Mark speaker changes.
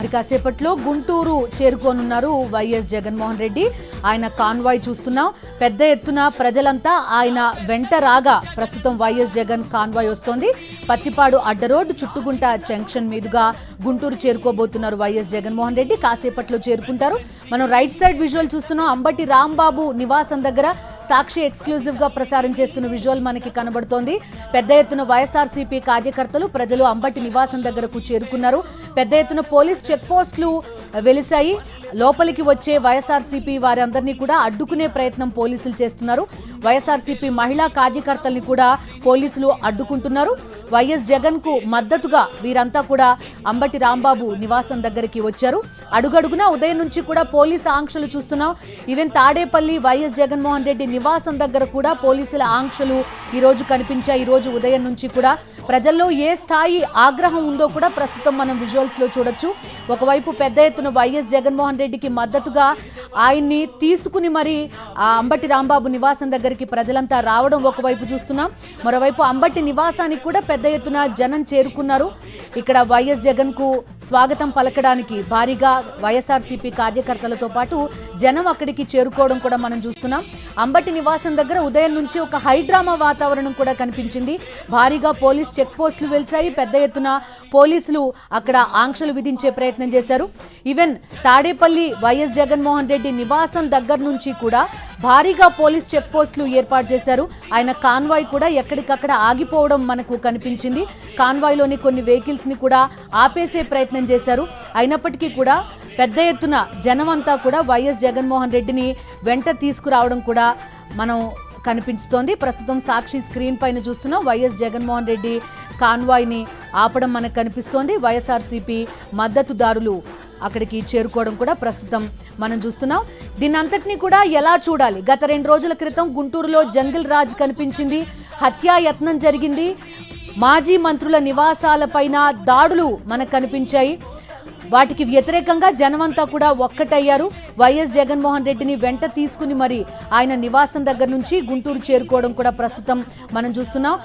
Speaker 1: మరి కాసేపట్లో గుంటూరు చేరుకోనున్నారు వైఎస్ జగన్మోహన్ రెడ్డి. ఆయన కాన్వాయ్ చూస్తున్నాం. పెద్ద ఎత్తున ప్రజలంతా ఆయన వెంట రాగా ప్రస్తుతం వైఎస్ జగన్ కాన్వాయ్ వస్తోంది. పత్తిపాడు అడ్డ రోడ్డు చుట్టుగుంట జంక్షన్ మీదుగా గుంటూరు చేరుకోబోతున్నారు వైఎస్ జగన్మోహన్ రెడ్డి. కాసేపట్లో చేరుకుంటారు. మనం రైట్ సైడ్ విజువల్ చూస్తున్నాం. అంబటి రాంబాబు నివాసం దగ్గర సాక్షి ఎక్స్క్లూజివ్ గా ప్రసారం చేస్తున్న విజువల్ మనకి కనబడుతోంది. పెద్ద ఎత్తున వైఎస్ఆర్సీపీ కార్యకర్తలు ప్రజలు అంబటి నివాసం దగ్గరకు చేరుకున్నారు. పెద్ద ఎత్తున పోలీస్ చెక్ పోస్టులు వెలిశాయి. లోపలికి వచ్చే వైఎస్ఆర్సీపీ వారందరినీ కూడా అడ్డుకునే ప్రయత్నం పోలీసులు చేస్తున్నారు. వైఎస్ఆర్సీపీ మహిళా కార్యకర్తల్ని కూడా పోలీసులు అడ్డుకుంటున్నారు. వైఎస్ జగన్ కు మద్దతుగా వీరంతా కూడా అంబటి రాంబాబు నివాసం దగ్గరికి వచ్చారు. అడుగడుగునా ఉదయం నుంచి కూడా పోలీసు ఆంక్షలు చూస్తున్నాం. ఈవెన్ తాడేపల్లి వైఎస్ జగన్మోహన్ రెడ్డి నివాసం దగ్గర కూడా పోలీసుల ఆంక్షలు ఈ రోజు కనిపించాయి. ఈ రోజు ఉదయం నుంచి కూడా ప్రజల్లో ఏ స్థాయి ఆగ్రహం ఉందో కూడా ప్రస్తుతం మనం విజువల్స్ లో చూడొచ్చు. ఒకవైపు పెద్ద ఎత్తున వైఎస్ జగన్మోహన్ రెడ్డికి మద్దతుగా ఆయన్ని తీసుకుని మరి అంబటి రాంబాబు నివాసం దగ్గరికి ప్రజలంతా రావడం ఒకవైపు చూస్తున్నాం. మరోవైపు అంబటి నివాసానికి కూడా పెద్ద ఎత్తున జనం చేరుకున్నారు. ఇక్కడ వైఎస్ జగన్ కు స్వాగతం పలకడానికి భారీగా వైఎస్ఆర్సీపీ కార్యకర్తలతో పాటు జనం అక్కడికి చేరుకోవడం కూడా మనం చూస్తున్నాం. అంబటి నివాసం దగ్గర ఉదయం నుంచి ఒక హైడ్రామా వాతావరణం కూడా కనిపించింది. భారీగా పోలీస్ చెక్ పోస్టులు వెలిశాయి. పెద్ద ఎత్తున పోలీసులు అక్కడ ఆంక్షలు విధించే ప్రయత్నం చేశారు. ఈవెన్ తాడేపల్లి వైఎస్ జగన్మోహన్ రెడ్డి నివాసం దగ్గర నుంచి కూడా భారీగా పోలీస్ చెక్ పోస్టులు ఏర్పాటు చేశారు. ఆయన కాన్వాయ్ కూడా ఎక్కడికక్కడ ఆగిపోవడం మనకు కనిపించింది. కాన్వాయ్లోని కొన్ని వెహికల్స్ ని కూడా ఆపేసే ప్రయత్నం చేశారు. అయినప్పటికీ కూడా పెద్ద ఎత్తున జనమంతా కూడా వైఎస్ జగన్మోహన్ రెడ్డిని వెంట తీసుకురావడం కూడా మనం కనిపిస్తోంది. ప్రస్తుతం సాక్షి స్క్రీన్ పైన చూస్తున్నాం. వైఎస్ జగన్మోహన్ రెడ్డి కాన్వాయ్ ని ఆపడం మనకు కనిపిస్తోంది. వైఎస్ఆర్సీపీ మద్దతుదారులు అక్కడికి చేరుకోవడం కూడా ప్రస్తుతం మనం చూస్తున్నాం. దీన్నంతటినీ కూడా ఎలా చూడాలి? గత 2 రోజుల క్రితం గుంటూరులో జంగిల్ రాజ్ కనిపించింది. హత్యాయత్నం జరిగింది. మాజీ మంత్రుల నివాసాలపైన దాడులు మనకు కనిపించాయి. వాటికి వ్యతిరేకంగా జనమంతా కూడా ఒక్కటయ్యారు. వైఎస్ జగన్మోహన్ రెడ్డిని వెంట తీసుకుని మరి ఆయన నివాసం దగ్గర నుంచి గుంటూరు చేరుకోవడం కూడా ప్రస్తుతం మనం చూస్తున్నాం.